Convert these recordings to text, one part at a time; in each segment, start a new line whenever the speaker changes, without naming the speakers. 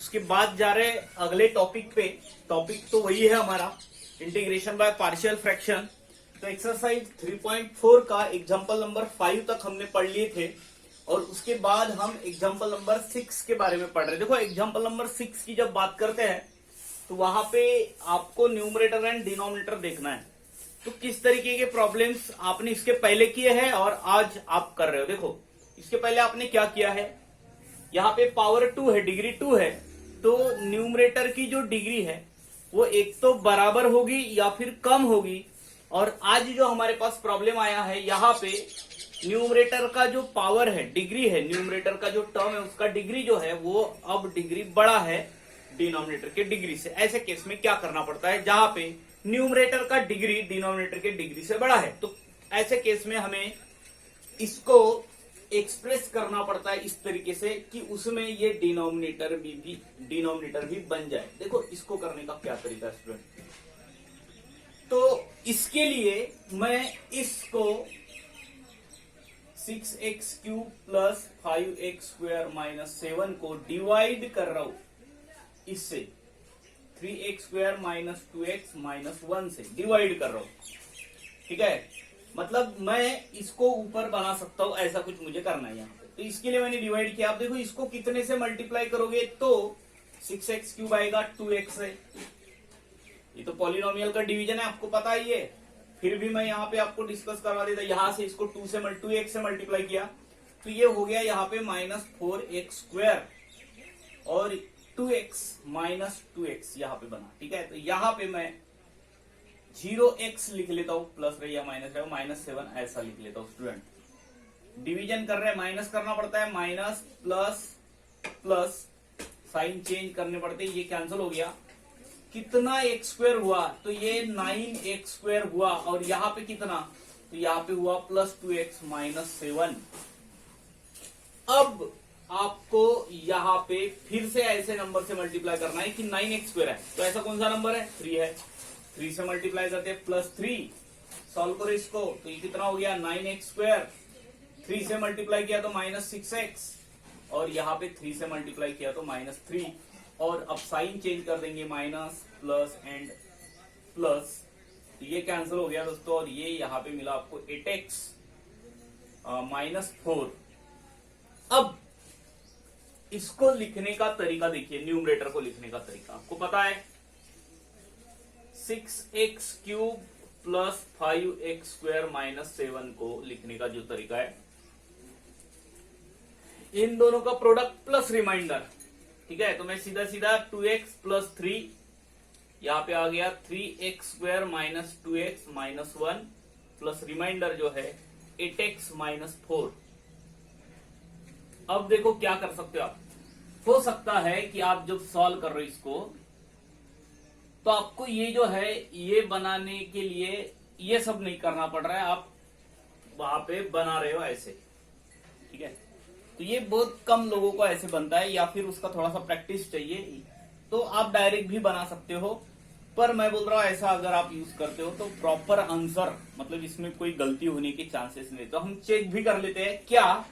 उसके बाद जा रहे अगले टॉपिक पे। टॉपिक तो वही है हमारा, इंटीग्रेशन बाय पार्शियल फ्रैक्शन। तो एक्सरसाइज 3.4 का एग्जाम्पल नंबर 5 तक हमने पढ़ लिए थे, और उसके बाद हम एग्जाम्पल नंबर 6 के बारे में पढ़ रहे। देखो एग्जाम्पल नंबर 6 की जब बात करते हैं तो वहां पे आपको न्यूमरेटर एंड डिनोमिनेटर देखना है। तो किस तरीके के प्रॉब्लम्स आपने इसके पहले किए हैं और आज आप कर रहे हो। देखो इसके पहले आपने क्या किया है, यहाँ पे पावर 2 है, डिग्री 2 है, तो न्यूमरेटर की जो डिग्री है वो एक तो बराबर होगी या फिर कम होगी। और आज जो हमारे पास प्रॉब्लम आया है, यहाँ पे न्यूमरेटर का जो पावर है, डिग्री है, न्यूमरेटर का जो टर्म है उसका डिग्री जो है वो अब डिग्री बड़ा है डिनोमिनेटर के डिग्री से। ऐसे केस में क्या करना पड़ता है, जहां पे न्यूमरेटर का डिग्री डिनोमिनेटर के डिग्री से बड़ा है, तो ऐसे केस में हमें इसको एक्सप्रेस करना पड़ता है इस तरीके से कि उसमें ये डिनोमिनेटर भी बन जाए। देखो इसको करने का क्या तरीका है स्टूडेंट, तो इसके लिए मैं इसको 6x cube plus 5x square minus 7 को डिवाइड कर रहा हूं इससे, 3x square minus 2x minus 1 से डिवाइड कर रहा हूं। ठीक है, मतलब मैं इसको ऊपर बना सकता हूं, ऐसा कुछ मुझे करना है यहाँ पे। तो इसके लिए मैंने डिवाइड किया। आप देखो इसको कितने से मल्टीप्लाई करोगे तो 6x क्यूब आएगा 2x से। ये तो पॉलिनोमियल का डिवीजन है, आपको पता ही है, फिर भी मैं यहाँ पे आपको डिस्कस करवा देता। यहां से इसको 2x से मल्टीप्लाई किया तो ये हो गया यहाँ पे माइनस 4x स्क्वायर, और 2x माइनस 2x यहाँ पे बना। ठीक है, तो यहाँ पे मैं 0x लिख लेता हूं, प्लस रहे या माइनस रहे, माइनस 7 ऐसा लिख लेता हूं। स्टूडेंट डिवीजन कर रहे हैं, माइनस करना पड़ता है, minus plus plus sign change करने पड़ते हैं, ये कैंसिल हो गया। कितना x स्क्वायर हुआ, तो ये 9x स्क्वायर हुआ, और यहाँ पे कितना, तो यहाँ पे हुआ प्लस 2x माइनस 7। अब आपको यहाँ पे फिर से ऐसे नंबर से मल्टीप्लाई करना है कि 9x स्क्वायर है, तो ऐसा कौन सा नंबर है, 3 है, 3 से मल्टीप्लाई करते हैं प्लस 3। सॉल्व करो इसको, तो ये कितना हो गया 9x स्क्वायर, 3 से मल्टीप्लाई किया तो माइनस 6x, और यहाँ पे 3 से मल्टीप्लाई किया तो माइनस 3। और अब साइन चेंज कर देंगे, माइनस प्लस एंड प्लस, तो ये कैंसिल हो गया दोस्तों, और ये यहाँ पे मिला आपको 8x माइनस 4। अब इसको लिखने का तरीका देखिए, न्यूमरेटर को लिखने का तरीका आपको पता है, 6x cube plus 5x square minus 7 को लिखने का जो तरीका है, इन दोनों का प्रोडक्ट प्लस रिमाइंडर। ठीक है, तो मैं सीधा सीधा 2x प्लस 3, यहां पे आ गया 3x square minus 2x minus 1 plus reminder जो है 8x माइनस 4। अब देखो क्या कर सकते हो आप, हो सकता है कि आप जब सॉल्व कर रहे हो इसको, तो आपको ये जो है ये बनाने के लिए ये सब नहीं करना पड़ रहा है, आप वहां पे बना रहे हो ऐसे। ठीक है, तो ये बहुत कम लोगों को ऐसे बनता है, या फिर उसका थोड़ा सा प्रैक्टिस चाहिए, तो आप डायरेक्ट भी बना सकते हो। पर मैं बोल रहा हूं ऐसा अगर आप यूज करते हो तो प्रॉपर आंसर, मतलब इसमें कोई गलती होने के चांसेस नहीं। तो हम चेक भी कर लेते हैं क्या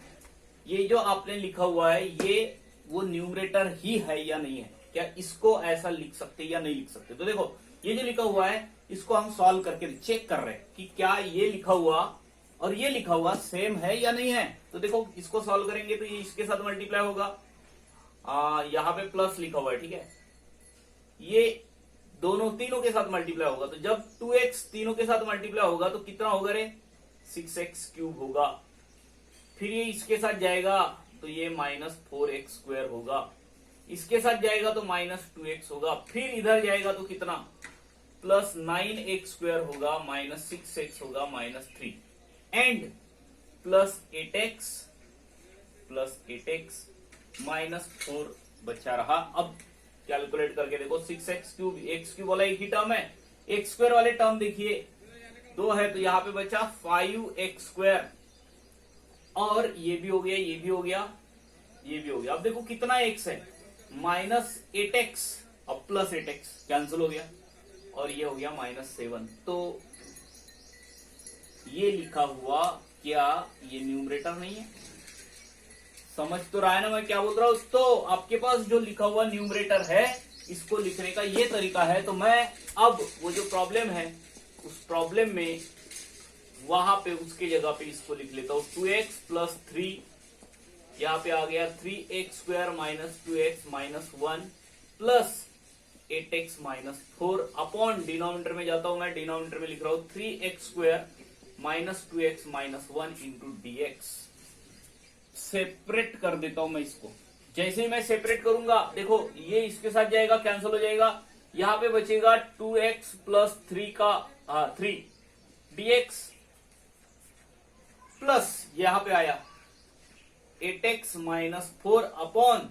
ये जो आपने लिखा हुआ है ये वो न्यूमरेटर ही है या नहीं है, क्या इसको ऐसा लिख सकते या नहीं लिख सकते। तो देखो ये जो लिखा हुआ है इसको हम सॉल्व करके चेक कर रहे हैं कि क्या ये लिखा हुआ और ये लिखा हुआ सेम है या नहीं है। तो देखो इसको सॉल्व करेंगे तो ये इसके साथ मल्टीप्लाई होगा, यहाँ पे प्लस लिखा हुआ है, ठीक है, ये दोनों तीनों के साथ मल्टीप्लाई होगा, तो जब 2x तीनों के साथ मल्टीप्लाई होगा तो कितना होगा रे, 6x क्यूब होगा। फिर ये इसके साथ जाएगा तो ये माइनस 4x स्क्वायर होगा, इसके साथ जाएगा तो माइनस 2x होगा, फिर इधर जाएगा तो कितना, प्लस 9x स्क्वायर होगा, माइनस 6x होगा, minus 3 and plus 8x minus 4 बचा रहा। अब कैलकुलेट करके देखो, 6x क्यूब, x क्यूब वाला एक ही टर्म है, x स्क्वायर वाले टर्म देखिए 2 है, तो यहाँ पे बचा 5x स्क्वायर, और ये भी हो गया, ये भी हो गया, ये भी हो गया। अब देखो कितना x है, माइनस 8x, अब प्लस 8x कैंसिल हो गया, और ये हो गया माइनस 7। तो ये लिखा हुआ क्या ये न्यूमरेटर नहीं है। समझ तो रहा है ना मैं क्या बोल रहा हूं? तो आपके पास जो लिखा हुआ न्यूमरेटर है, इसको लिखने का ये तरीका है। तो मैं अब वो जो प्रॉब्लम है, उस प्रॉब्लम में वहां पे उसके जगह पे इसको लिख लेता हूं। 2x प्लस 3, यहाँ पे आ गया 3x square minus 2x minus 1 plus 8x minus 4 upon denominator में जाता हूं मैं, डिनोमिनेटर में लिख रहा हूं 3x square minus 2x minus 1 into dx। Separate कर देता हूं मैं इसको। जैसे ही मैं सेपरेट करूंगा, देखो ये इसके साथ जाएगा, कैंसिल हो जाएगा, यहां पे बचेगा 2x प्लस 3 का 3 dx प्लस यहां पे आया 8x minus 4 upon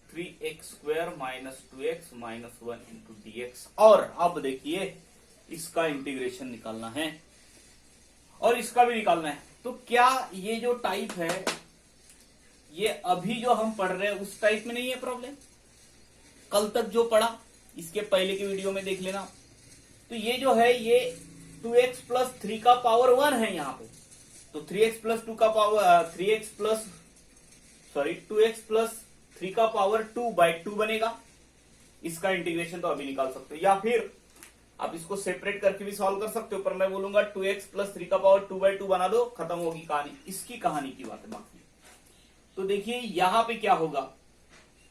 3x square minus 2x minus 1 into dx। और अब देखिए इसका इंटीग्रेशन निकालना है और इसका भी निकालना है। तो क्या ये जो टाइप है, ये अभी जो हम पढ़ रहे हैं उस टाइप में नहीं है प्रॉब्लम? कल तक जो पढ़ा, इसके पहले की वीडियो में देख लेना। तो ये जो है ये 2x प्लस 3 का पावर 1 है यहाँ पे। तो 3x प्लस 2 का पावर 2x प्लस 3 का पावर 2/2 बनेगा। इसका इंटीग्रेशन तो अभी निकाल सकते हो, या फिर आप इसको सेपरेट करके भी सॉल्व कर सकते हो, पर मैं बोलूंगा 2x प्लस 3 का पावर 2/2 बना दो, खत्म होगी कहानी। इसकी कहानी की बात है बाकी। तो देखिए यहां पे क्या होगा,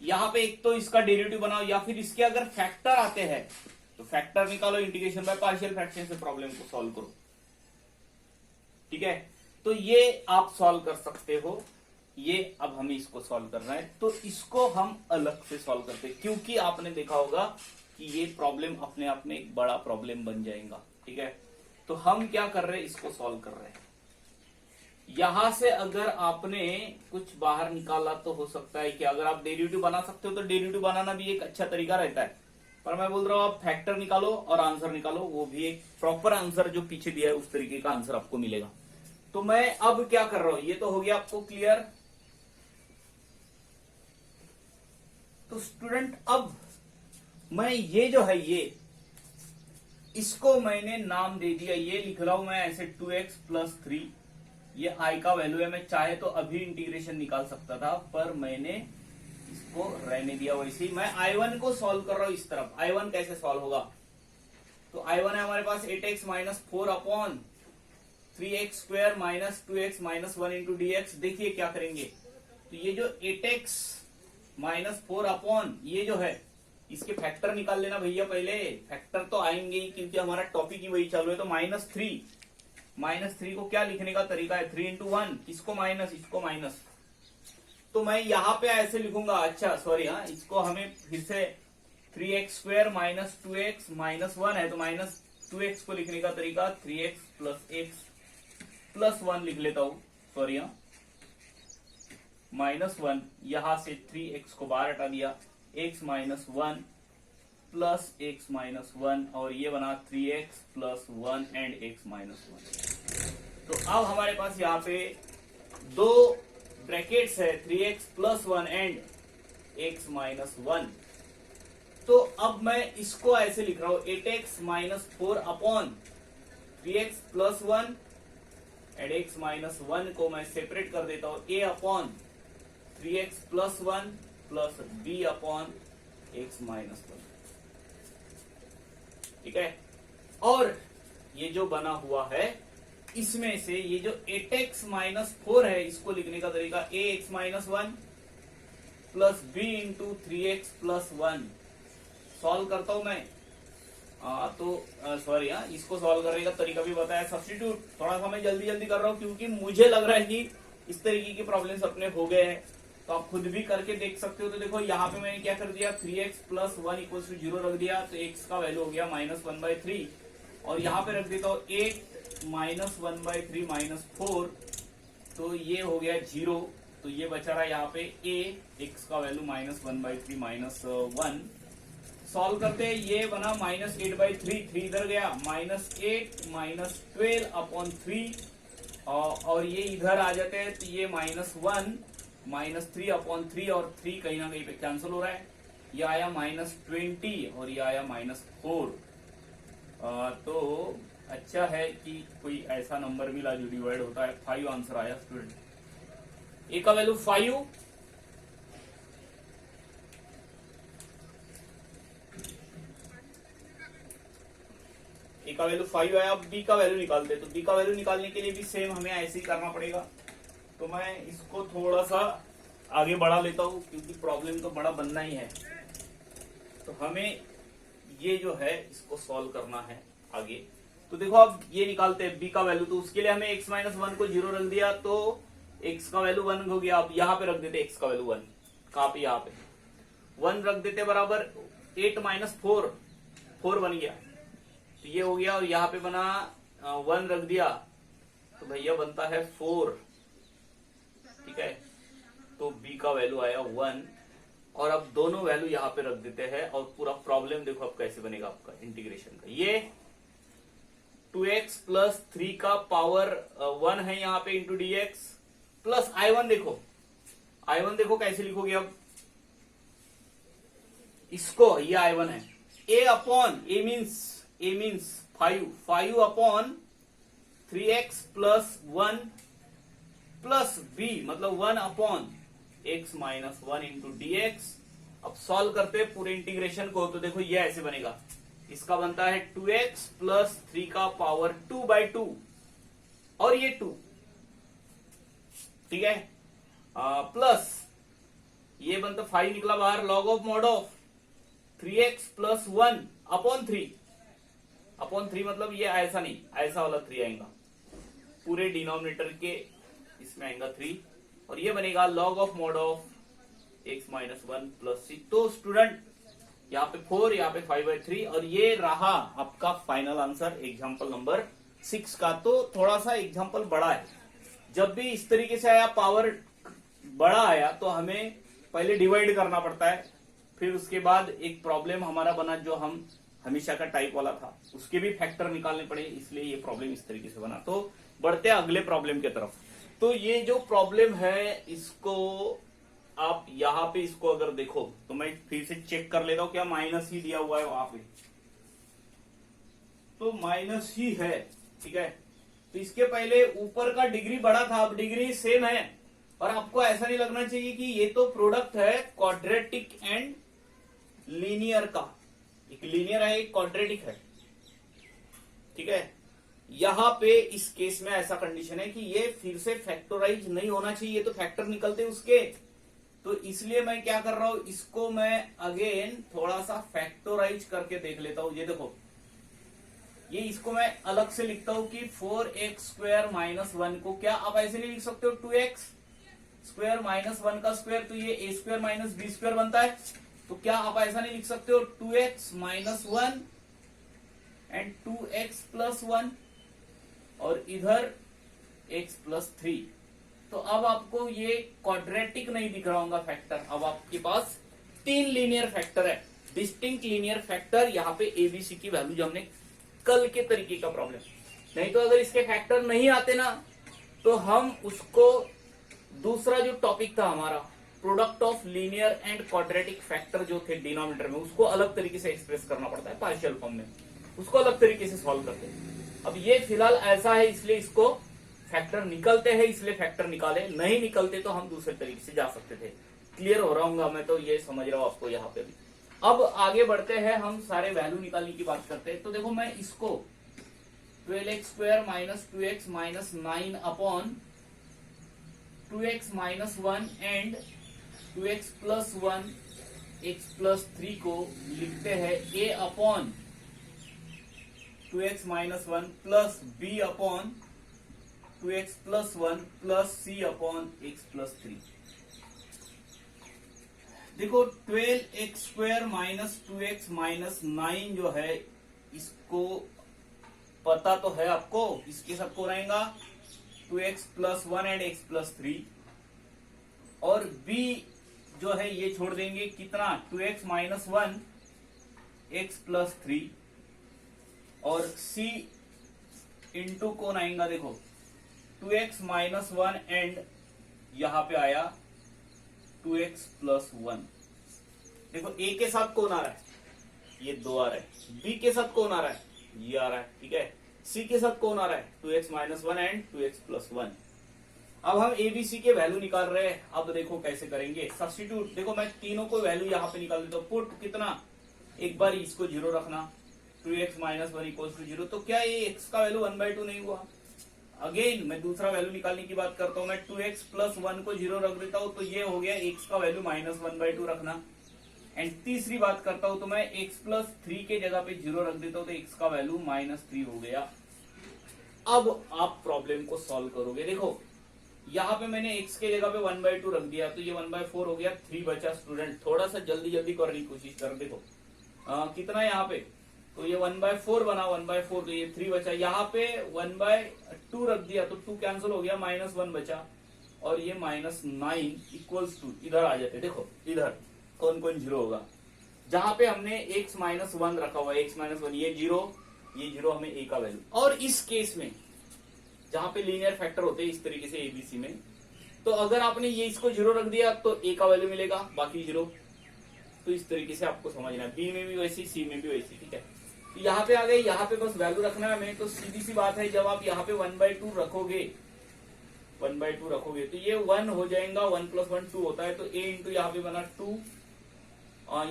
यहां पे एक तो इसका डेरिवेटिव बनाओ, या फिर इसके अगर फैक्टर आते हैं तो फैक्टर निकालो, इंटीग्रेशन बाय पार्शियल फ्रैक्शन से प्रॉब्लम को सॉल्व करो। ठीक है, तो ये आप सॉल्व कर सकते हो। ये अब हमें इसको सॉल्व करना है, तो इसको हम अलग से सॉल्व करते हैं, क्योंकि आपने देखा होगा कि ये प्रॉब्लम अपने आप में एक बड़ा प्रॉब्लम बन जाएगा। ठीक है, तो हम क्या कर रहे हैं, इसको सॉल्व कर रहे हैं। यहां से अगर आपने कुछ बाहर निकाला तो हो सकता है कि अगर आप डेरिवेटिव बना सकते हो तो डेरिवेटिव बनाना भी एक अच्छा तरीका रहता है, पर मैं बोल रहा हूं आप फैक्टर निकालो और आंसर निकालो, वो भी एक प्रॉपर आंसर जो पीछे दिया है उस तरीके का आंसर आपको मिलेगा। तो मैं अब क्या कर रहा हूं, ये तो हो गया आपको क्लियर। तो स्टूडेंट अब मैं ये जो है ये इसको मैंने नाम दे दिया, ये लिख रहा हूं मैं ऐसे 2x प्लस 3, ये i का वैल्यू है। मैं चाहे तो अभी इंटीग्रेशन निकाल सकता था, पर मैंने इसको रहने दिया वैसे ही। मैं i1 को सॉल्व कर रहा हूं इस तरफ। i1 कैसे सॉल्व होगा, तो i1 है हमारे पास 8x minus 4 upon 3x square minus 2x minus 1 into dx। देखिए क्या करेंगे, तो ये जो 8x माइनस 4 अपॉन ये जो है, इसके फैक्टर निकाल लेना भैया। पहले फैक्टर तो आएंगे ही, क्योंकि हमारा टॉपिक ही वही चालू है। तो -3 को क्या लिखने का तरीका है, 3 इंटू 1, इसको माइनस, इसको माइनस। तो मैं यहां पे ऐसे लिखूंगा, अच्छा सॉरी, हाँ इसको हमें फिर से 3x square minus 2x minus 1 है, तो माइनस 2x को लिखने का तरीका 3x प्लस x प्लस 1 लिख लेता हूं, सॉरी हाँ -1, यहां से 3x को बाहर हटा दिया, x minus 1 plus x minus 1, और ये बना 3x plus 1 and x minus 1। तो अब हमारे पास यहाँ पे दो ब्रैकेट्स है, 3x plus 1 and x minus 1। तो अब मैं इसको ऐसे लिख रहा हूं, 8x minus 4 upon 3x plus 1 and x minus 1 को मैं सेपरेट कर देता हूं, a upon 3x plus 1 plus b upon x minus 1। ठीक है, और ये जो बना हुआ है इसमें से ये जो 8x माइनस 4 है, इसको लिखने का तरीका ax minus 1 plus b into 3x plus 1। Solve करता हूं मैं, तो सॉरी हाँ, इसको सॉल्व करने का तरीका भी बताया, सब्स्टिट्यूट। थोड़ा सा मैं जल्दी जल्दी कर रहा हूं, क्योंकि मुझे लग रहा है कि इस तरीके की प्रॉब्लम्स अपने हो गए हैं, तो आप खुद भी करके देख सकते हो। तो देखो यहाँ पे मैंने क्या कर दिया, 3x प्लस 1 इक्वल टू 0 रख दिया, तो x का वैल्यू हो गया -1/3, और यहाँ पे रख देता हूँ 8 माइनस 1/3 माइनस 4, तो ये हो गया 0। तो ये बचा रहा यहाँ पे a, x का वैल्यू -1/3 माइनस 1। सॉल्व करते हैं, ये बना -8/3, 3 इधर गया, -8 माइनस 12 अपॉन 3, और ये इधर आ जाते हैं, तो ये -1 -3 अपॉन 3, और 3 कहीं ना कहीं पे कैंसिल हो रहा है। ये आया -20 और ये आया -4। तो अच्छा है कि कोई ऐसा नंबर मिला जो डिवाइड होता है। 5 आंसर आया स्टूडेंट। ए का वैल्यू 5, ए का वैल्यू 5 आया। अब बी का वैल्यू निकालते हैं, तो बी का वैल्यू निकालने के लिए भी सेम हमें ऐसे ही करना पड़ेगा। तो मैं इसको थोड़ा सा आगे बढ़ा लेता हूं क्योंकि प्रॉब्लम तो बड़ा बनना ही है। तो हमें ये जो है इसको सॉल्व करना है आगे। तो देखो अब ये निकालते हैं बी का वैल्यू, तो उसके लिए हमें x माइनस 1 को 0 रख दिया तो x का वैल्यू 1 हो गया। अब यहाँ पे रख देते x का वैल्यू 1, कहां पे, यहाँ पे 1 रख देते बराबर 8 माइनस 4, 4 बन गया, तो ये हो गया। और यहाँ पे बना 1 रख दिया तो भैया बनता है 4, ठीक है। तो b का वैल्यू आया 1, और अब दोनों वैल्यू यहाँ पे रख देते हैं और पूरा प्रॉब्लम देखो अब कैसे बनेगा आपका इंटीग्रेशन का। ये 2x प्लस 3 का पावर 1 है यहाँ पे इंटू dx प्लस I1 देखो, I1 देखो कैसे लिखोगे अब इसको, ये I1 है, a upon a means 5 upon 3x plus 1 plus b मतलब 1 upon x minus 1 into dx। अब सॉल्व करते हैं पूरे इंटीग्रेशन को, तो देखो ये ऐसे बनेगा, इसका बनता है 2x प्लस 3 का पावर 2/2 और ये 2, ठीक है, प्लस ये बनता 5 निकला बाहर, log of mod of 3x plus 1 upon 3 मतलब ये ऐसा नहीं, ऐसा वाला 3 आएगा पूरे डिनोमिनेटर के, इसमें आएगा 3 और ये बनेगा log of mod of x minus 1 plus 6। तो स्टूडेंट यहाँ पे 4, यहाँ पे 5/3 और ये रहा आपका फाइनल आंसर एग्जाम्पल नंबर 6 का। तो थोड़ा सा एग्जाम्पल बड़ा है, जब भी इस तरीके से आया पावर बड़ा आया तो हमें पहले डिवाइड करना पड़ता है, फिर उसके बाद एक प्रॉब्लम हमारा बना जो हम हमेशा का टाइप वाला था, उसके भी फैक्टर निकालने पड़े, इसलिए ये प्रॉब्लम इस तरीके से बना। तो बढ़ते हैं अगले प्रॉब्लम की तरफ। तो ये जो प्रॉब्लम है इसको आप यहां पे इसको अगर देखो तो मैं फिर से चेक कर लेता हूं, क्या माइनस ही दिया हुआ है वहां पे, तो माइनस ही है, ठीक है। तो इसके पहले ऊपर का डिग्री बड़ा था, अब डिग्री सेम है, और आपको ऐसा नहीं लगना चाहिए कि ये तो प्रोडक्ट है क्वाड्रेटिक एंड लीनियर का, एक लीनियर है एक क्वाड्रेटिक है, ठीक है। यहां पे इस केस में ऐसा कंडीशन है कि ये फिर से फैक्टराइज नहीं होना चाहिए, तो फैक्टर निकलते उसके, तो इसलिए मैं क्या कर रहा हूं, इसको मैं अगेन थोड़ा सा फैक्टराइज करके देख लेता हूं। ये देखो, ये इसको मैं अलग से लिखता हूं कि 4x स्क्वायर माइनस 1 को क्या आप ऐसे नहीं लिख सकते हो 2x स्क्वायर माइनस 1 का स्क्वायर, तो ये a square minus b square बनता है। तो क्या आप ऐसा नहीं लिख सकते हो 2x minus 1 and 2x plus 1 और इधर x प्लस 3। तो अब आपको ये क्वाड्रेटिक नहीं दिख रहा होगा फैक्टर, अब आपके पास 3 लीनियर फैक्टर है, डिस्टिंक्ट लीनियर फैक्टर। यहाँ पे एबीसी की वैल्यू जो हमने कल के तरीके का प्रॉब्लम, नहीं तो अगर इसके फैक्टर नहीं आते ना तो हम उसको दूसरा जो टॉपिक था हमारा product of linear and quadratic factor जो थे डिनोमिनेटर में, उसको अलग तरीके से एक्सप्रेस करना पड़ता है पार्शियल फॉर्म में, उसको अलग तरीके से सॉल्व करते हैं। अब ये फिलहाल ऐसा है इसलिए इसको फैक्टर निकलते हैं इसलिए फैक्टर निकाले, नहीं निकलते तो हम दूसरे तरीके से जा सकते थे। क्लियर हो रहा हूँ मैं, तो ये समझ रहा हूँ आपको यहाँ पे भी। अब आगे बढ़ते हैं, हम सारे वैल्यू निकालने की बात करते हैं। तो देखो मैं इसको 12x square minus 2x minus 9 upon 2x minus 1 and 2x plus 1 x plus 3 को लिखते हैं a upon 2x minus 1 plus b upon 2x plus 1 plus c upon x plus 3। देखो 12x square minus 2x minus 9 जो है इसको पता तो है आपको, इसके साथ को रहेगा 2x plus 1 and x plus 3, और b जो है ये छोड़ देंगे कितना 2x माइनस 1 x प्लस 3, और c इंटू कौन आएगा देखो 2x माइनस 1 एंड यहां पे आया 2x प्लस 1। देखो a के साथ कौन आ रहा है, ये 2 आ रहा है, b के साथ कौन आ रहा है, ये आ रहा है, ठीक है। c के साथ कौन आ रहा है 2x minus 1 and 2x plus 1, अब हम एबीसी के वैल्यू निकाल रहे हैं। अब देखो कैसे करेंगे सब्स्टिट्यूट। देखो मैं तीनों को वैल्यू यहाँ पे निकाल देता हूँ। पुट कितना, एक बार इसको जीरो रखना, 2x minus one equal to zero. तो क्या ये x का वैल्यू 1/2 नहीं हुआ? अगेन मैं दूसरा वैल्यू निकालने की बात करता हूँ। मैं 2x प्लस वन को जीरो रख देता हूँ, तो ये हो गया x का वैल्यू माइनस 1/2 रखना। एंड तीसरी बात करता हूँ तो मैं x प्लस थ्री के जगह पे जीरो रख देता हूँ, तो x का वैल्यू -3 हो गया। अब आप प्रॉब्लम को सॉल्व करोगे। देखो यहाँ पे मैंने x के जगह पे 1/2 रख दिया, तो ये 1/4 हो गया, 3 बचा। स्टूडेंट थोड़ा सा जल्दी जल्दी करने की कोशिश कर। देखो कितना यहाँ पे, तो ये 1/4 बना, 1/4, तो ये 3 बचा। यहाँ पे 1/2 रख दिया, तो 2 कैंसिल हो गया, -1 बचा, और ये -9 इक्वल्स टू, इधर आ जाते। देखो इधर कौन कौन जीरो होगा, जहां पे हमने x -1 रखा हुआ है, x -1, ये जीरो हमें a का वैल्यू। और इस केस में जहां पे लीनियर फैक्टर होते हैं इस तरीके से एबीसी में, तो अगर आपने ये इसको जीरो रख दिया तो a का वैल्यू मिलेगा, बाकी जीरो। तो इस तरीके से आपको समझना है। बी में भी वैसी, सी में भी वैसी, ठीक है। तो यहाँ पे आ गए, यहाँ पे बस वैल्यू रखना है हमें। तो सीधी सी बात है, जब आप यहाँ पे 1/2 रखोगे, 1/2 रखोगे तो ये 1 हो जाएगा, 1 + 1 2 होता है, तो a इंटू यहाँ पे बना 2।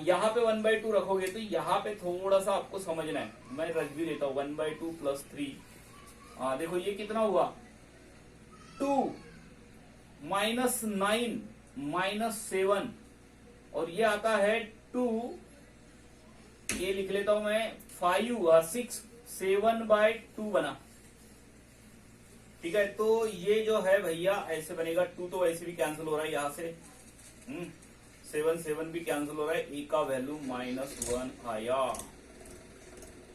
यहाँ पे 1/2 रखोगे तो यहाँ पे थोड़ा सा आपको समझना है, मैं रख भी देता हूँ। 1/2 + 3, देखो ये कितना हुआ, 2 -9 -7, और ये आता है 2, ये लिख लेता हूं मैं 5 6 7/2 बना, ठीक है। तो ये जो है भैया ऐसे बनेगा। 2 तो वैसे भी कैंसिल हो रहा है यहाँ से, 7 भी कैंसिल हो रहा है। ए का वैल्यू -1 आया,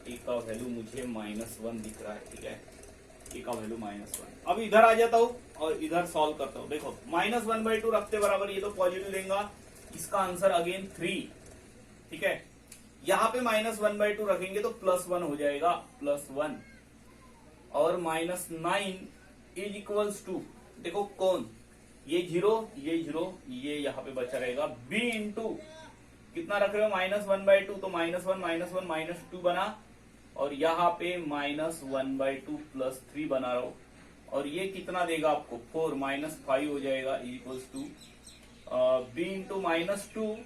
ए का वैल्यू मुझे -1 दिख रहा है, ठीक है। ए का वैल्यू -1। अब इधर आ जाता हूं और इधर सॉल्व करता हूं। देखो -1/2 रखते बराबर, ये तो पॉजिटिव देगा, इसका आंसर अगेन 3, ठीक है। यहाँ पे -1/2 रखेंगे तो +1 हो जाएगा, +1, और -9 इज इक्वल्स टू, देखो कौन, ये जीरो, ये यहाँ पे बचा रहेगा। b इंटू कितना रख रहे हो, -1/2, तो -1 -2 बना, और यहाँ पे -1/2 + 3 बना रहा हूं, और ये कितना देगा आपको, 4 -5 हो जाएगा, इक्वल्स टू b इंटू -2,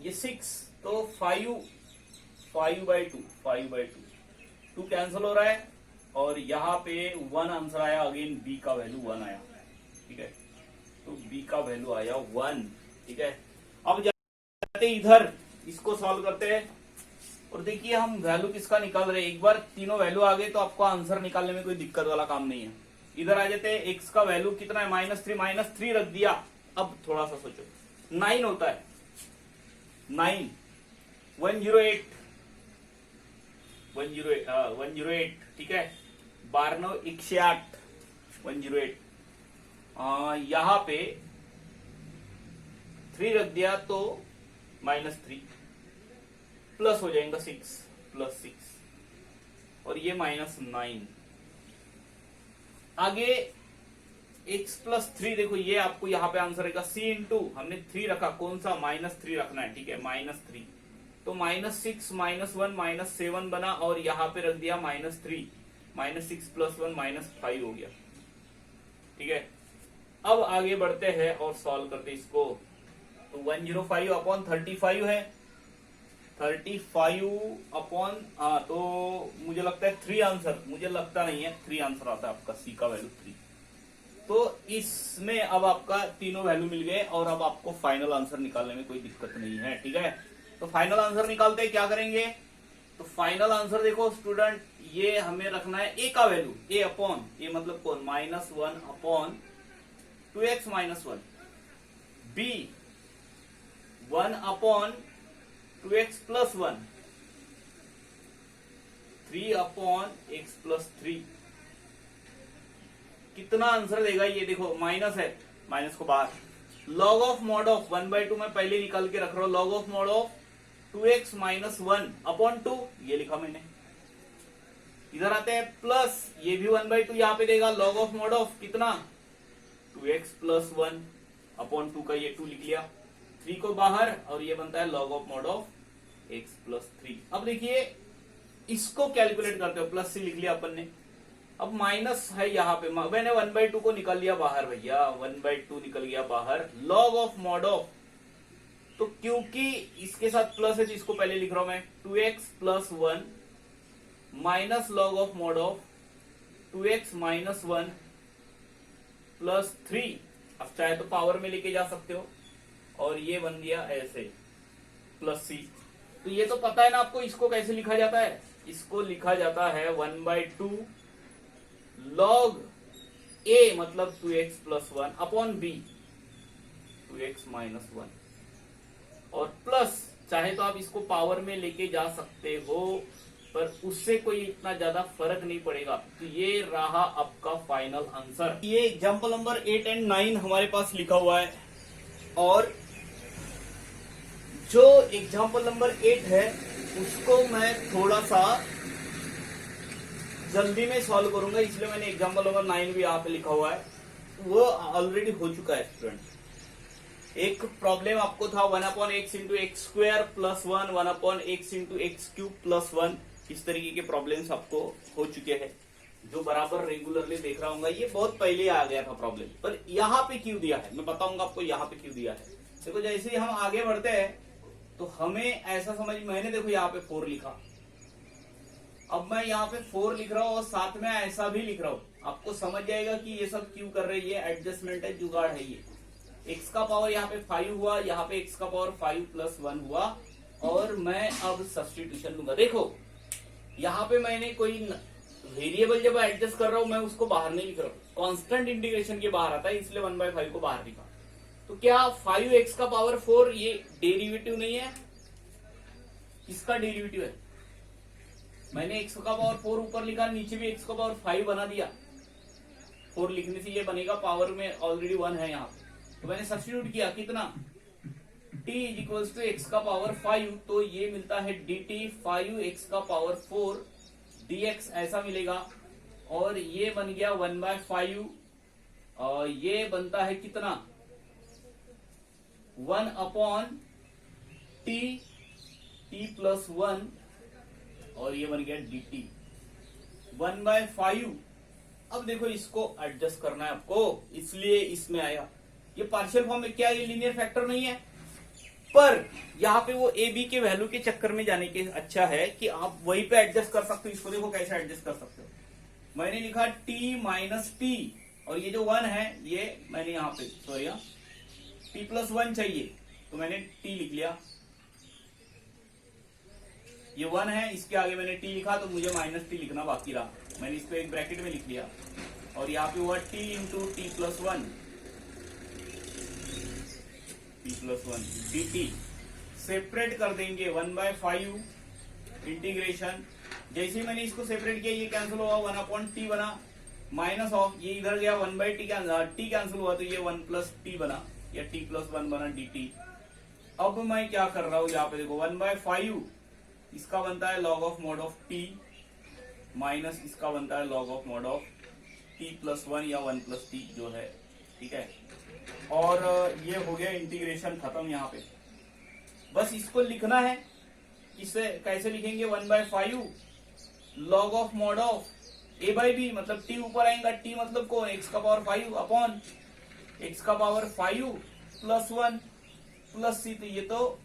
ये 6, तो 5/2 2 कैंसिल हो रहा है, और यहाँ पे 1 आंसर आया। अगेन b का वैल्यू 1 आया, ठीक है। तो b का वैल्यू आया 1, ठीक है। अब जाते इधर, इसको सॉल्व करते हैं, और देखिए हम वैल्यू किसका निकाल रहे हैं। एक बार तीनों वैल्यू आ गए तो आपको आंसर निकालने में कोई दिक्कत वाला काम नहीं है। इधर आ जाते हैं, x का वैल्यू कितना है, -3 रख दिया। अब थोड़ा सा सोचो, 9 होता है, 9 108, 108, ठीक है। 12 108, 108, यहाँ पे 3 रख दिया तो -3, प्लस हो जाएगा 6, +6, और ये -9। आगे x + 3, देखो ये आपको यहाँ पे आंसर रहेगा। c इंटू हमने 3 रखा, कौन सा, -3 रखना है, ठीक है, -3, तो -6 -1 -7 बना, और यहाँ पे रख दिया -3, -6 + 1 -5 हो गया, ठीक है। अब आगे बढ़ते हैं और सॉल्व करते हैं इसको। तो 105/35 है, 35 अपॉन, तो मुझे लगता है 3 आंसर, मुझे लगता नहीं है 3 आंसर आता है आपका, सी का वैल्यू 3। तो इसमें अब आपका तीनों वैल्यू मिल गए, और अब आपको फाइनल आंसर निकालने में कोई दिक्कत नहीं है, ठीक है। तो फाइनल आंसर निकालते हैं, क्या करेंगे, तो फाइनल आंसर देखो स्टूडेंट, ये हमें रखना है a का वैल्यू, a अपॉन, ये मतलब कौन, -1/2x -1, b 1/2x + 1, 3/x + 3। कितना आंसर देगा ये, देखो माइनस है, माइनस को बाहर, log ऑफ मॉड ऑफ 1/2 में पहले निकाल के रख रहा हूं, log of mod of 2x - 1/2, ये लिखा मैंने। इधर आते हैं प्लस, ये भी 1/2 यहाँ पे देगा, log ऑफ मॉड ऑफ कितना, 2x + 1/2 का ये 2 लिख लिया, 3 को बाहर, और ये बनता है log of mod of x + 3। अब देखिए इसको कैलकुलेट करते हो, प्लस से लिख लिया अपन ने, अब माइनस है यहाँ पे, मैंने 1/2 को निकाल लिया बाहर भैया, 1/2 निकल गया बाहर। लॉग ऑफ मॉड ऑफ, तो क्योंकि इसके साथ प्लस है तो इसको पहले लिख रहा हूं मैं, 2x plus 1 minus log of mod of 2x minus 1 plus 3। अब चाहे तो पावर में लेके जा सकते हो, और ये बन गया ऐसे प्लस c। तो ये तो पता है ना आपको, इसको कैसे लिखा जाता है, इसको लिखा जाता है 1/2 लॉग a मतलब 2x plus 1 upon b 2x minus 1, और प्लस चाहे तो आप इसको पावर में लेके जा सकते हो, पर उससे कोई इतना ज्यादा फर्क नहीं पड़ेगा। तो ये रहा आपका फाइनल आंसर। ये एग्जाम्पल नंबर 8 और 9 हमारे पास लिखा हुआ है, और जो एग्जाम्पल नंबर 8 है उसको मैं थोड़ा सा जल्दी में सॉल्व करूंगा, इसलिए मैंने एग्जाम्पल नंबर 9 भी यहाँ पे लिखा हुआ है, वो ऑलरेडी हो चुका है स्टूडेंट। एक प्रॉब्लम आपको था 1/x into x square plus 1, 1/x into x cube plus 1, इस तरीके के प्रॉब्लम्स आपको हो चुके हैं, जो बराबर रेगुलरली देख रहा हूँ। ये बहुत पहले आ गया था प्रॉब्लम, पर यहाँ पे क्यों दिया है मैं बताऊंगा आपको, यहाँ पे क्यों दिया है। देखो जैसे ही हम आगे बढ़ते हैं तो हमें ऐसा समझ, मैंने देखो यहाँ पे 4 लिखा, अब मैं यहाँ पे 4 लिख रहा हूँ और साथ में ऐसा भी लिख रहा हूँ, आपको समझ जाएगा कि ये सब क्यों कर रहे हैं। ये एडजस्टमेंट है, जुगाड़ है। ये x का पावर यहाँ पे 5 हुआ, यहाँ पे x का पावर 5 प्लस 1 हुआ, और मैं अब सब्स्टिट्यूशन लूंगा। देखो यहाँ पे मैंने कोई वेरिएबल जब एडजस्ट कर रहा हूं मैं उसको बाहर नहीं लिख रहा हूँ, कांस्टेंट इंटीग्रेशन के बाहर आता है, इसलिए 1/5 को बाहर लिखा। तो क्या 5x का पावर 4 ये डेरिवेटिव नहीं है, इसका डेरिवेटिव है। मैंने x का पावर 4 ऊपर लिखा, नीचे भी x का पावर 5 बना दिया। 4 लिखने से ये बनेगा, पावर में ऑलरेडी 1 है यहाँ पे, तो मैंने सब्स्टिट्यूट किया कितना, t is equals to X का पावर 5, तो ये मिलता है dt 5x का पावर 4 dx ऐसा मिलेगा, और ये बन गया 1/5, और ये बनता है कितना 1 अपॉन t प्लस 1, और ये बन गया dt 1/5। अब देखो इसको एडजस्ट करना है आपको, इसलिए इसमें आया। ये पार्शियल फॉर्म में क्या, ये लीनियर फैक्टर नहीं है, पर यहाँ पे वो ए बी के वैल्यू के चक्कर में जाने के अच्छा है कि आप वहीं पे एडजस्ट कर सकते हो। इसको देखो कैसे एडजस्ट कर सकते हो। मैंने लिखा t माइनस टी, और ये जो 1 है ये मैंने यहाँ पे सॉरी t प्लस 1 चाहिए, तो मैंने t लिख लिया। ये 1 है, इसके आगे मैंने t लिखा, तो मुझे माइनस टी लिखना बाकी रहा, मैंने इसको एक ब्रैकेट में लिख लिया, और यहाँ पे हुआ t into T plus 1 dt separate कर देंगे 1/5 इंटीग्रेशन। जैसे ही मैंने इसको सेपरेट किया ये कैंसिल हुआ, 1/t बना, माइनस ऑफ ये इधर गया 1/t टी कैंसिल हुआ, तो ये 1 प्लस टी बना, या t प्लस 1 बना dt। अब मैं क्या कर रहा हूँ, यहाँ पे देखो 1/5 इसका बनता है log of mod of t, minus इसका बनता है log of mod of t plus 1 या 1 प्लस t जो है, ठीक है। और ये हो गया इंटीग्रेशन खत्म। यहाँ पे बस इसको लिखना है, इसे कैसे लिखेंगे 1/5 log of mod of a by B, मतलब t ऊपर आएगा, t मतलब को x का पावर 5 अपॉन x का पावर 5 प्लस 1 प्लस c। तो ये तो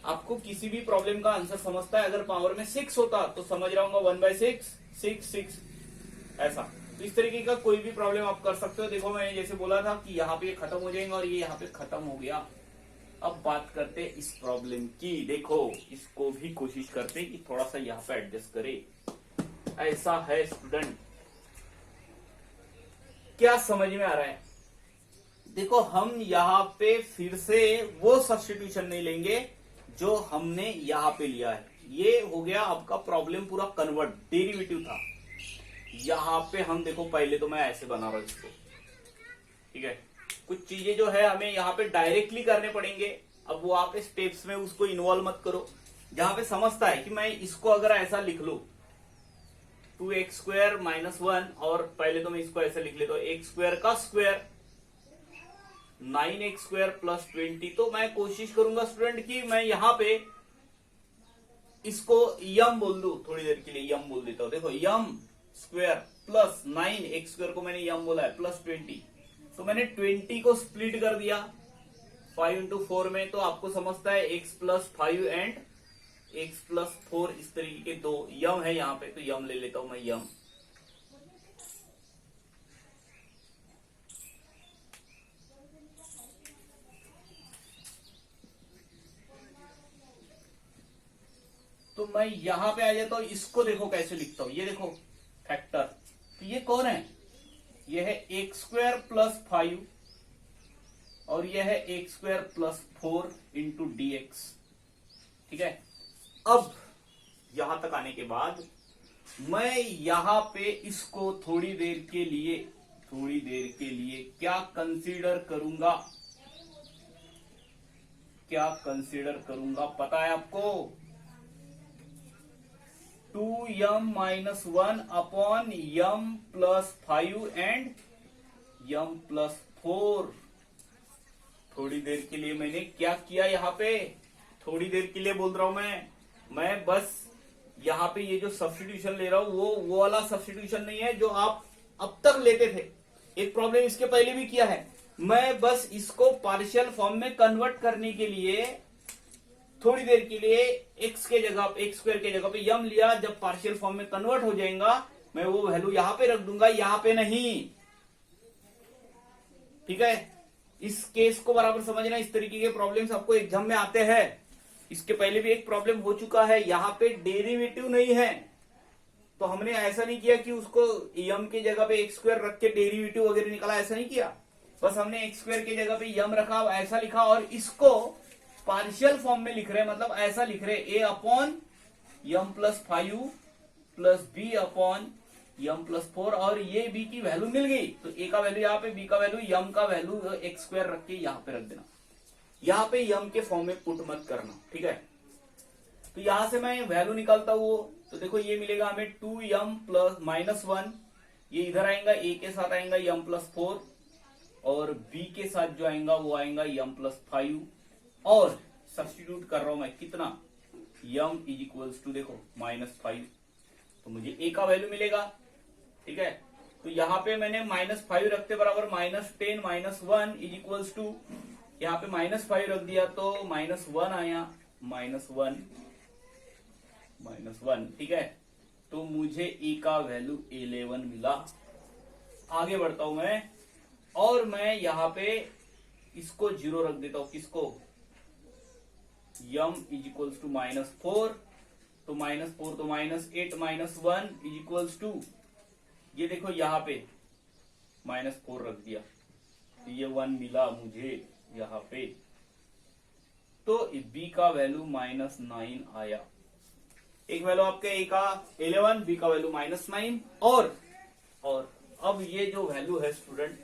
आपको किसी भी प्रॉब्लम का आंसर समझता है, अगर पावर में 6 होता तो समझ रहा हूँ 1/6 6 6 ऐसा। तो इस तरीके का कोई भी प्रॉब्लम आप कर सकते हो। देखो मैंने जैसे बोला था कि यहाँ पे खत्म हो जाएंगे, और ये यहाँ पे खत्म हो गया। अब बात करते हैं इस प्रॉब्लम की। देखो इसको भी कोशिश करते हैं कि थोड़ा सा यहाँ पे एडजस्ट करे। ऐसा है स्टूडेंट, क्या समझ में आ रहा है? देखो हम यहाँ पे फिर से वो सब्स्टिट्यूशन नहीं लेंगे जो हमने यहाँ पे लिया है। ये हो गया आपका प्रॉब्लम पूरा कन्वर्ट, डेरिवेटिव था। यहाँ पे हम देखो, पहले तो मैं ऐसे बना रहा हूं इसको, ठीक है। कुछ चीजें जो है हमें यहाँ पे डायरेक्टली करने पड़ेंगे। अब वो आप स्टेप्स में उसको इन्वॉल्व मत करो। जहां पे समझता है कि मैं इसको अगर ऐसा लिख लू 2x स्क्वायर माइनस 1, और पहले तो मैं इसको ऐसे लिख लेता हूं x स्क्वायर का स्क्वायर 9x स्क्वायर प्लस 20। तो मैं कोशिश करूंगा स्टूडेंट कि मैं यहाँ पे इसको यम बोल दू, थोड़ी देर के लिए यम बोल देता हूं। देखो यम स्क्वायर प्लस 9, एक्स स्क्वायर को मैंने यम बोला है, प्लस 20। तो मैंने 20 को स्प्लिट कर दिया 5 इंटू 4 में, तो आपको समझता है x plus 5 and x plus 4 इस तरीके के दो यम है यहाँ पे, तो यम ले लेता हूं मैं यम। तो मैं यहां पे आ जाता हूं, इसको देखो कैसे लिखता हूं, ये देखो फैक्टर, तो ये कौन है, ये है एक्स स्क्वायर प्लस 5 और यह है x square plus 4 into D x. ठीक है, अब यहां तक आने के बाद मैं यहां पे इसको थोड़ी देर के लिए क्या कंसीडर करूंगा पता है आपको, 2m minus 1 upon m plus 5 and m plus 4। थोड़ी देर के लिए मैंने क्या किया, यहाँ पे थोड़ी देर के लिए बोल रहा हूं मैं बस यहाँ पे ये जो सब्स्टिट्यूशन ले रहा हूं वो वाला सब्स्टिट्यूशन नहीं है जो आप अब तक लेते थे। एक प्रॉब्लम इसके पहले भी किया है, मैं बस इसको पार्शियल फॉर्म में कन्वर्ट करने के लिए थोड़ी देर के लिए एक्स स्क्वायर के जगह पे यम लिया, जब पार्शियल फॉर्म में कन्वर्ट हो जाएगा मैं वो वैल्यू यहां पे रख दूंगा, यहां पे नहीं। ठीक है, इस केस को बराबर समझना, इस तरीके के प्रॉब्लम्स आपको एग्जाम में आते हैं। इसके पहले भी एक प्रॉब्लम हो चुका है, यहां पे डेरिवेटिव नहीं है, तो हमने ऐसा नहीं किया कि उसको यम के जगह पे एक्स स्क्वायर रख के डेरिवेटिव वगैरह निकाला, ऐसा नहीं किया। बस हमने एक्स स्क्वायर के जगह पे यम रखा, ऐसा लिखा, और इसको पार्शियल फॉर्म में लिख रहे हैं, मतलब ऐसा लिख रहे हैं, ए अपॉन यम प्लस 5 प्लस बी अपॉन यम प्लस 4, और ये बी की वैल्यू मिल गई, तो ए का वैल्यू यहाँ पे, बी का वैल्यू, यम का वैल्यू एक्स स्क्वायर रख के यहाँ पे रख देना। यहाँ पे यम के फॉर्म में पुट मत करना। ठीक है, तो यहां से मैं वैल्यू निकालता हूं, तो देखो ये मिलेगा हमें 2m प्लस माइनस 1, ये इधर आएगा, ए के साथ आएगा यम प्लस 4, और बी के साथ जो आएगा वो आएगा यम प्लस 5, और सब्स्टिट्यूट कर रहा हूं मैं कितना, यम इज इक्वल्स टू देखो -5, तो मुझे ए का वैल्यू मिलेगा। ठीक है, तो यहाँ पे मैंने -5 रखते बराबर -10 -1 इज इक्वल्स टू, यहाँ पे -5 रख दिया तो -1 आया, -1। ठीक है, तो मुझे ए का वैल्यू 11 मिला। आगे बढ़ता हूं मैं, और मैं यहां पे इसको 0 रख देता हूं, किसको, यम इज इक्वल्स टू -4, तो -4 तो -8 -1 इज इक्वल्स टू, ये देखो यहां पे -4 रख दिया, तो ये 1 मिला मुझे यहां पे, तो बी का वैल्यू -9 आया। एक वैल्यू आपके ए का 11, बी का वैल्यू -9, और अब ये जो वैल्यू है स्टूडेंट,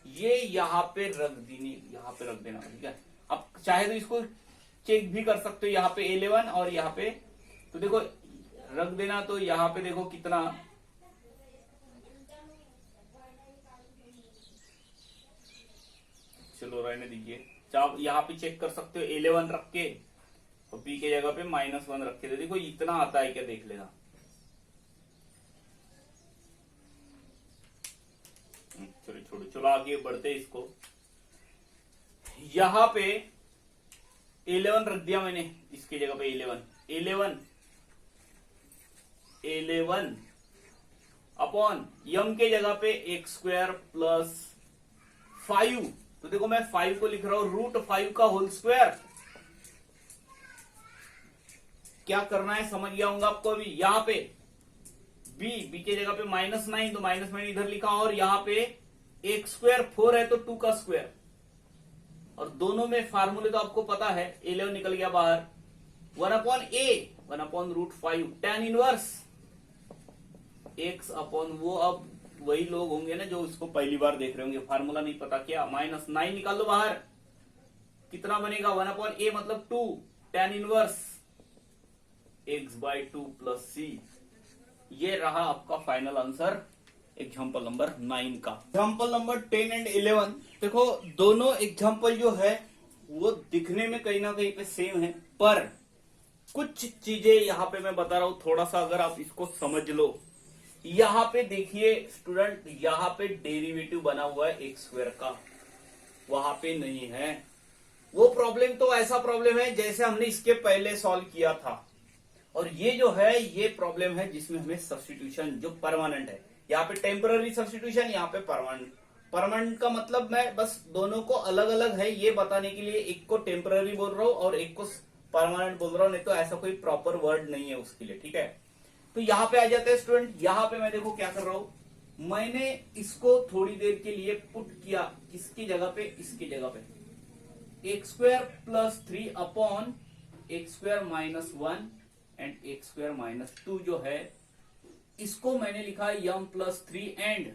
ये यहाँ पे रख देना। ठीक है, अब चाहे तो इसको चेक भी कर सकते हो, यहाँ पे 11 और यहाँ पे, तो देखो रख देना, तो यहाँ पे देखो कितना, चलो रहने दीजिए, आप यहाँ पे चेक कर सकते हो 11 रख के, और बी के जगह पे -1 रख के, देखो इतना आता है क्या, देख लेना। चलो आगे बढ़ते इसको, यहाँ पे 11 रख दिया मैंने, इसके जगह पे 11 अपॉन यम के जगह पे एक्स स्क्वायर प्लस 5, तो देखो मैं 5 को लिख रहा हूं √5 का होल स्क्वायर। क्या करना है समझ गया होगा आपको। अभी यहाँ पे बी के जगह पे -9, तो -9 इधर लिखा, और यहाँ पे एक्स स्क्वायर 4 है तो 2 का स्क्वायर, और दोनों में फार्मूले तो आपको पता है, 11 निकल गया बाहर, 1/√5 tan इनवर्स x अपॉन वो, अब वही लोग होंगे ना जो इसको पहली बार देख रहे होंगे, फार्मूला नहीं पता क्या, -9 निकाल लो बाहर, कितना बनेगा, 1/a मतलब 2 tan inverse x/2 plus c। ये रहा आपका फाइनल आंसर एग्जाम्पल नंबर 9 का। एग्जाम्पल नंबर 10 एंड 11, देखो दोनों एग्जाम्पल जो है वो दिखने में कहीं ना कहीं पे सेम है, पर कुछ चीजें यहाँ पे मैं बता रहा हूं, थोड़ा सा अगर आप इसको समझ लो, यहां पे देखिए स्टूडेंट, यहां पे डेरिवेटिव बना हुआ है एक्स स्क्वायर का, वहां पे नहीं है। वो प्रॉब्लम तो ऐसा प्रॉब्लम है जैसे हमने इसके पहले सॉल्व किया था, और ये जो है ये प्रॉब्लम है जिसमें हमें सब्स्टिट्यूशन जो परमानेंट है, यहाँ पे टेम्पररी सब्स्टिट्यूशन, यहाँ पे परमानेंट। परमानेंट का मतलब मैं बस दोनों को अलग अलग है ये बताने के लिए एक को टेम्पररी बोल रहा हूं और एक को परमानेंट बोल रहा हूं, नहीं तो ऐसा कोई प्रॉपर वर्ड नहीं है उसके लिए, ठीक है। तो यहाँ पे आ जाते हैं स्टूडेंट, यहाँ पे मैं देखो क्या कर रहा हूं, मैंने इसको थोड़ी देर के लिए पुट किया किसकी जगह पे, इसकी जगह पे, x square plus 3 upon x square minus 1 and x square minus 2 जो है, इसको मैंने लिखा m plus 3 and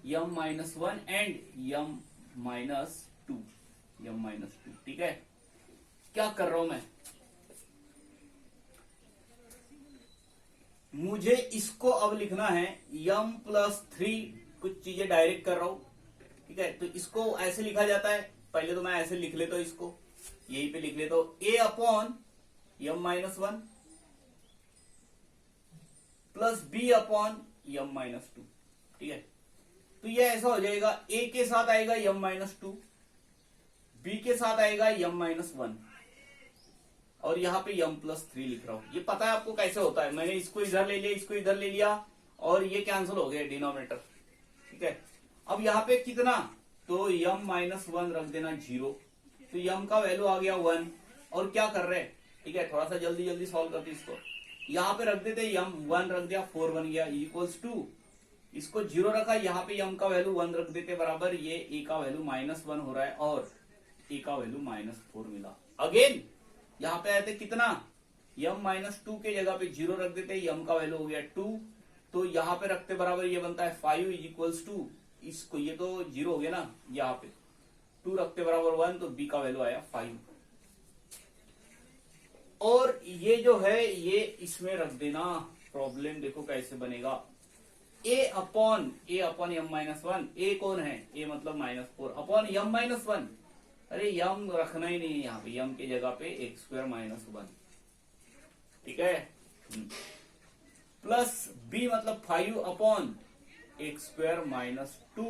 m minus 1 and m minus 2, m minus 2, ठीक है। क्या कर रहा हूं मैं, मुझे इसको अब लिखना है यम प्लस 3, कुछ चीजें डायरेक्ट कर रहा हूं, ठीक है। तो इसको ऐसे लिखा जाता है, पहले तो मैं ऐसे लिख लेता हूं, इसको यहीं पे लिख लेता हूं, ए अपॉन यम माइनस 1 प्लस बी अपॉन यम माइनस 2, ठीक है। तो ये ऐसा हो जाएगा, ए के साथ आएगा यम माइनस 2, बी के साथ आएगा यम माइनस 1, और यहां पे यम प्लस 3 लिख रहा हूं। ये पता है आपको कैसे होता है, मैंने इसको इधर ले लिया, इसको इधर ले लिया, और ये कैंसिल हो गया डिनोमिनेटर, ठीक है। अब यहां पे कितना, तो यम माइनस 1 रख देना 0, तो यम का वैल्यू आ गया 1, और क्या कर रहे हैं, ठीक है, थोड़ा सा जल्दी जल्दी सॉल्व करते इसको, यहां पे रख देते यम 1 रख दिया, 4 बन गया, इक्वल्स टू, इसको 0 रखा, यहाँ पे यम का वैल्यू 1 रख देते बराबर, ये ए का वैल्यू माइनस 1 हो रहा है और ए का वैल्यू माइनस 4 मिला। अगेन यहाँ पे आए थे कितना, यम माइनस 2 के जगह पे 0 रख देते, यम का वैल्यू हो गया 2, तो यहाँ पे रखते बराबर ये बनता है 5 इज इक्वल्स टू, इसको ये तो 0 हो गया ना, यहाँ पे 2 रखते बराबर 1, तो बी का वैल्यू आया 5, और ये जो है ये इसमें रख देना। प्रॉब्लम देखो कैसे बनेगा, ए अपॉन यम माइनस 1, ए कौन है, ए मतलब माइनस 4 अपॉन यम माइनस 1, अरे यम रखना ही नहीं है यहाँ पे, यम की जगह पे एक्स स्क्वायर माइनस 1, ठीक है, प्लस बी मतलब 5 अपॉन एक्स स्क्वायर माइनस 2,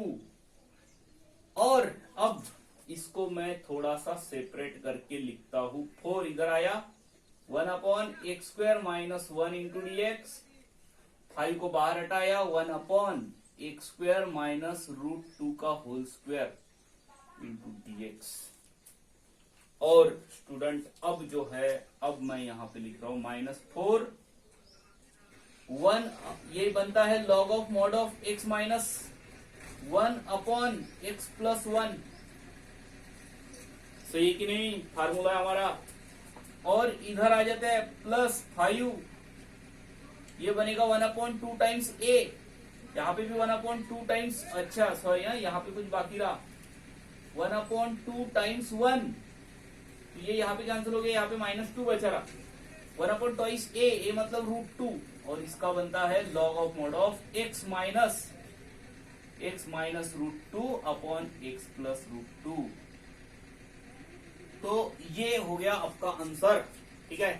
और अब इसको मैं थोड़ा सा सेपरेट करके लिखता हूं, 4 इधर आया, 1 upon x square minus 1 into D x, 5 को बाहर हटाया, 1 अपॉन एक्स स्क्वायर माइनस √2 का होल स्क्वायर इंटू dx। और स्टूडेंट अब जो है, अब मैं यहां पे लिख रहा हूं -4 1, ये बनता है log of mod of x minus 1 upon x plus 1, सही कि नहीं, फार्मूला है हमारा। और इधर आ जाते हैं प्लस 5, ये बनेगा 1/2 टाइम्स a, यहाँ पे भी 1/2 टाइम्स, अच्छा सॉरी यहाँ पे कुछ बाकी रहा, 1/2 टाइम्स 1, ये यहाँ पे कैंसिल हो गया, यहाँ पे -2 बचा रहा, 1/2 a मतलब √2, और इसका बनता है log of mod of x minus √2 upon x plus √2। तो ये हो गया आपका आंसर, ठीक है।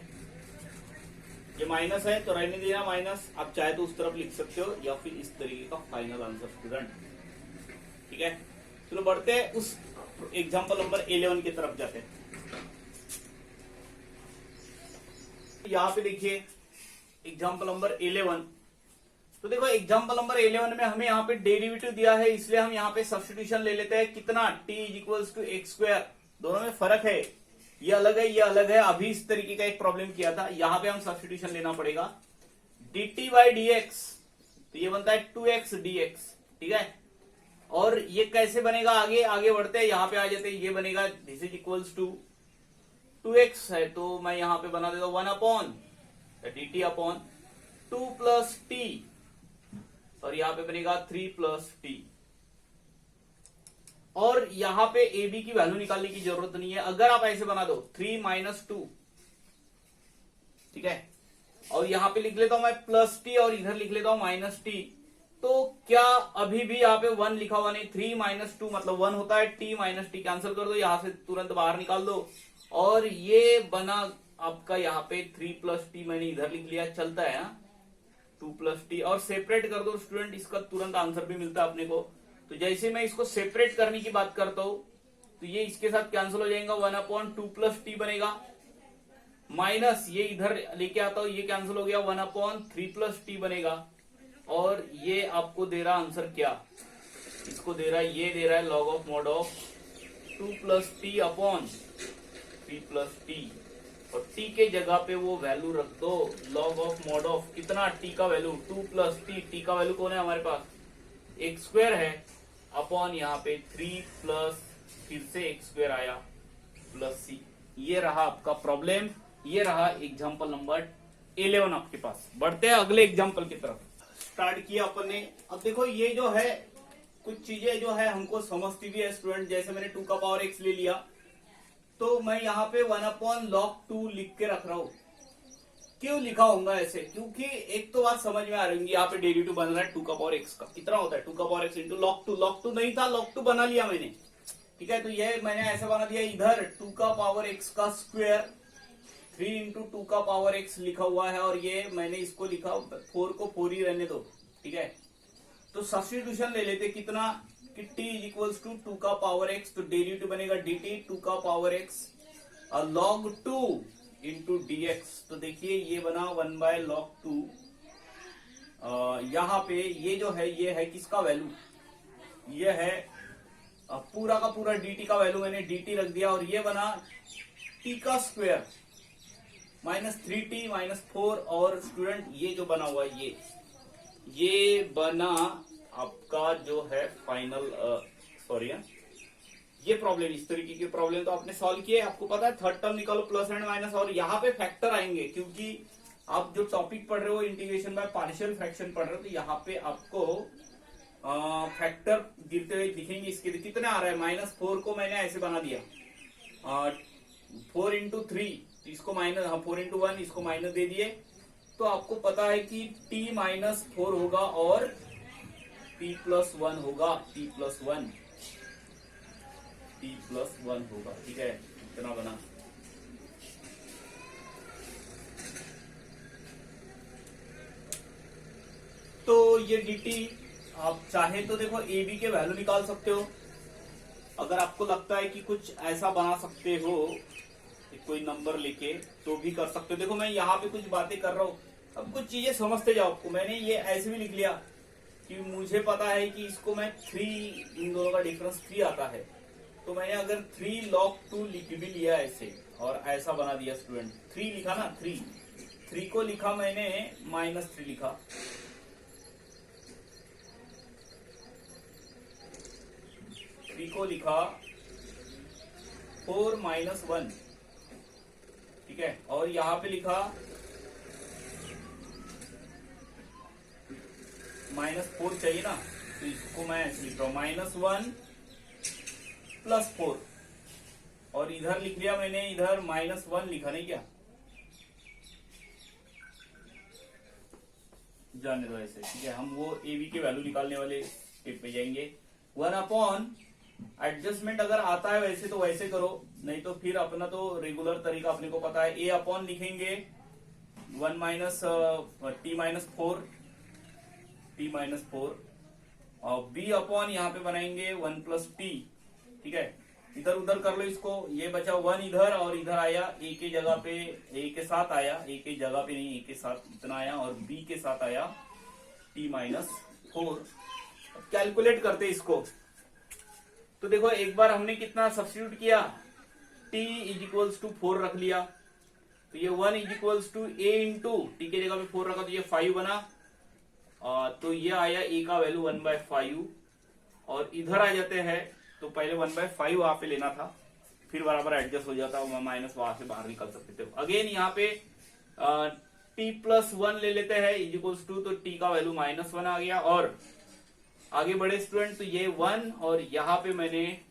ये माइनस है तो रहने देना माइनस, आप चाहे तो उस तरफ लिख सकते हो या फिर इस तरीके का फाइनल आंसर स्टूडेंट, ठीक है। चलो बढ़ते हैं उस एग्जाम्पल नंबर 11 की तरफ जाते हैं। यहाँ पे देखिए एग्जाम्पल नंबर 11, तो देखो एग्जाम्पल नंबर 11 में हमें यहाँ पे डेरिवेटिव दिया है, इसलिए हम यहाँ पे सब्स्टिट्यूशन ले लेते हैं, कितना, t is equals to X square, दोनों में फर्क है, ये अलग है ये अलग है। अभी इस तरीके का एक प्रॉब्लम किया था, यहाँ पे हम सब्स्टिट्यूशन लेना पड़ेगा, dt बाई dx, तो ये बनता है 2x dx, ठीक है। और ये कैसे बनेगा, आगे आगे बढ़ते हैं, यहाँ पे आ जाते हैं, ये बनेगा this is equals to 2x है, तो मैं यहाँ पे बना देता हूँ 1 upon dt upon 2 plus t, और यहाँ पे बनेगा 3 प्लस t, और यहाँ पे ए बी की वैल्यू निकालने की जरूरत नहीं है, अगर आप ऐसे बना दो 3 - 2, ठीक है, और यहाँ पे लिख लेता हूं मैं प्लस टी और इधर लिख लेता हूं माइनस टी, तो क्या अभी भी यहाँ पे 1 लिखा हुआ नहीं, 3 - 2 मतलब 1 होता है, t - t कैंसिल कर दो, यहाँ से तुरंत बाहर निकाल दो, और ये बना आपका यहाँ पे 3 प्लस टी, मैंने इधर लिख लिया, चलता है ना, 2 प्लस टी, और सेपरेट कर दो स्टूडेंट, इसका तुरंत आंसर भी मिलता है अपने को। तो जैसे मैं इसको सेपरेट करने की बात करता हूं तो ये इसके साथ कैंसिल हो जाएगा, 1/2 प्लस टी बनेगा, माइनस ये इधर लेके आता हूं, ये कैंसिल हो गया, 1/3 प्लस टी बनेगा। और ये आपको दे रहा आंसर क्या, इसको दे रहा है, ये दे रहा है log of mod of 2 plus T upon 3 plus T, और टी के जगह पे वो वैल्यू रख दो, लॉग ऑफ मॉड ऑफ कितना, टी का वैल्यू 2 प्लस टी, टी का वैल्यू कौन है हमारे पास, एक स्क्वायर है, अपॉन यहाँ पे 3 प्लस फिर से एक स्क्वायर आया प्लस सी। ये रहा आपका प्रॉब्लम, ये रहा एग्जाम्पल नंबर 11 आपके पास। बढ़ते हैं अगले एग्जाम्पल की तरफ। स्टार्ट किया अपन ने। अब देखो ये जो है कुछ चीजें जो है हमको समझती भी है स्टूडेंट, जैसे मैंने 2 का पावर x ले लिया तो मैं यहाँ पे 1/log2 लिख के रख रहा हूं। क्यों लिखा होगा ऐसे, क्योंकि एक तो बात समझ में आ रही है, यहाँ पे डेरिवेटिव बन रहा है 2 का पावर x का, कितना होता है 2 का power x into log2, log2 नहीं था, log2 बना लिया मैंने, ठीक है। तो ये मैंने ऐसा बना दिया, इधर 2 का पावर x का स्क्वायर 3 इंटू 2 का पावर x लिखा हुआ है, और ये मैंने इसको लिखा 4 को 4 ही रहने दो, ठीक है। तो सब्स्टिट्यूशन ले लेते कितना कि t इज इक्वल्स टू 2 का पावर x, तो डेरिवेटिव बनेगा dt 2 का पावर x और log 2 इंटू dx। तो देखिए ये बना 1/log2। यहाँ पे ये जो है ये है किसका वैल्यू, ये है पूरा का पूरा dt का वैल्यू, मैंने dt रख दिया, और ये बना t का स्क्वायर माइनस 3t माइनस 4, और स्टूडेंट ये जो बना हुआ ये बना आपका जो है फाइनल, सॉरी ये प्रॉब्लम, इस तरीके की प्रॉब्लम तो आपने सॉल्व किए, आपको पता है थर्ड टर्म निकालो प्लस एंड माइनस, और यहाँ पे फैक्टर आएंगे, क्योंकि आप जो टॉपिक पढ़ रहे हो इंटीग्रेशन बाय पार्शियल फ्रैक्शन पढ़ रहे हो, तो यहाँ पे आपको फैक्टर गिरते हुए दिखेंगे। इसके लिए कितना आ रहा है, -4 को मैंने ऐसे बना दिया 4 इंटू 3, इसको माइनस, 4 इंटू 1 इसको माइनस दे दिए, तो आपको पता है कि t -4 होगा और t प्लस 1 होगा, t प्लस 1 होगा, ठीक है। इतना बना, तो ये dt आप चाहे तो देखो ए बी के वैल्यू निकाल सकते हो, अगर आपको लगता है कि कुछ ऐसा बना सकते हो कोई नंबर लेके तो भी कर सकते हो। देखो मैं यहाँ पे कुछ बातें कर रहा हूँ, अब कुछ चीजें समझते जाओ। आपको मैंने ये ऐसे भी लिख लिया कि मुझे पता है कि इसको मैं 3, इन दोनों का डिफरेंस 3 आता है, तो मैंने अगर 3 log 2 लिख भी लिया ऐसे, और ऐसा बना दिया स्टूडेंट, 3 लिखा ना, 3 को लिखा मैंने -3 लिखा, को लिखा 4 - 1, ठीक है, और यहां पे लिखा -4 चाहिए ना, तो इसको मैं ऐसे लिख रहा हूं -1 प्लस 4, और इधर लिख लिया मैंने, इधर -1 लिखा नहीं क्या, जाने दो ऐसे, ठीक है। हम वो ए बी के वैल्यू निकालने वाले स्टेप पे जाएंगे। 1 एडजस्टमेंट अगर आता है वैसे तो वैसे करो, नहीं तो फिर अपना तो रेगुलर तरीका अपने को पता है, a अपॉन लिखेंगे 1 माइनस t माइनस 4, और b अपॉन यहाँ पे बनाएंगे 1 प्लस t, ठीक है। इधर उधर कर लो इसको, ये बचा 1 इधर, और इधर आया a के जगह पे, a के साथ आया, a के जगह पे नहीं, a के साथ इतना आया, और b के साथ आया t माइनस 4। कैलकुलेट करते इसको, तो देखो एक बार हमने कितना सब्स्टिट्यूट किया, t इज इक्वल्स टू 4 रख लिया, तो ये 1 is equals to a into t के जगह पे 4 रखा तो ये 5 बना, तो ये आया a का वैल्यू 1/5, और इधर आ जाते हैं तो पहले 1/5 वहां पे लेना था, फिर बराबर एडजस्ट हो जाता, माइनस वहां से बाहर निकल सकते थे। अगेन यहाँ पे t प्लस 1 ले लेते हैं इज इक्वल्स टू, तो t का वैल्यू -1 आ गया, और आगे बढ़े स्टूडेंट, तो ये 1 और यहाँ पे मैंने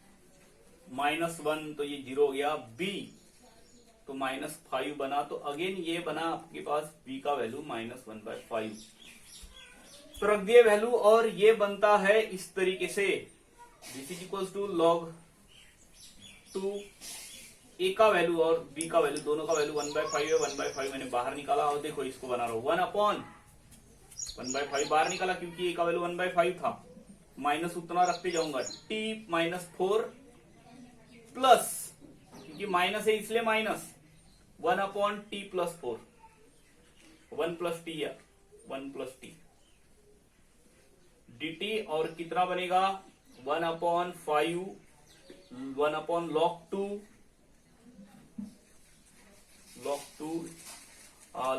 -1, तो ये 0 हो गया, b तो -5 बना, तो अगेन ये बना आपके पास b का वैल्यू -1/5, तो रख दिए वैल्यू, और ये बनता है इस तरीके से, this is equals to log 2, a का वैल्यू और b का वैल्यू, दोनों का वैल्यू 1/5 है, 1/5 मैंने बाहर निकाला, और देखो इसको बना रहा हूं 1 अपॉन 1/5 बाहर निकाला क्योंकि ए का वैल्यू 1/5 था, माइनस उतना रखते जाऊंगा, t माइनस 4 प्लस, क्योंकि माइनस है इसलिए minus 1/t plus 4, 1 plus T या 1 प्लस टी dt, और कितना बनेगा 1/5 1/log 2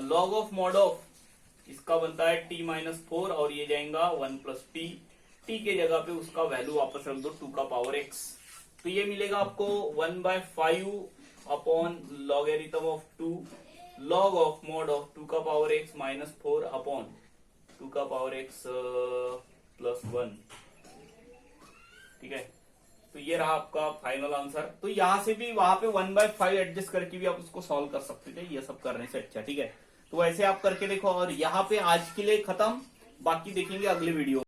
log of mod of इसका बनता है t माइनस 4 और ये जाएगा 1 प्लस टी, टी के जगह पे उसका वैल्यू वापस रख दो 2 का पावर x, तो ये मिलेगा आपको 1/5 upon logarithm of 2 log of mod of 2 का पावर x माइनस 4 अपॉन 2 का पावर x प्लस 1। ठीक है, तो ये रहा आपका फाइनल आंसर। तो यहां से भी वहां पे 1/5 एडजस्ट करके भी आप उसको सॉल्व कर सकते थे, ये सब करने से अच्छा। ठीक है, तो ऐसे आप करके देखो, और यहाँ पे आज के लिए खत्म, बाकी देखेंगे अगले वीडियो।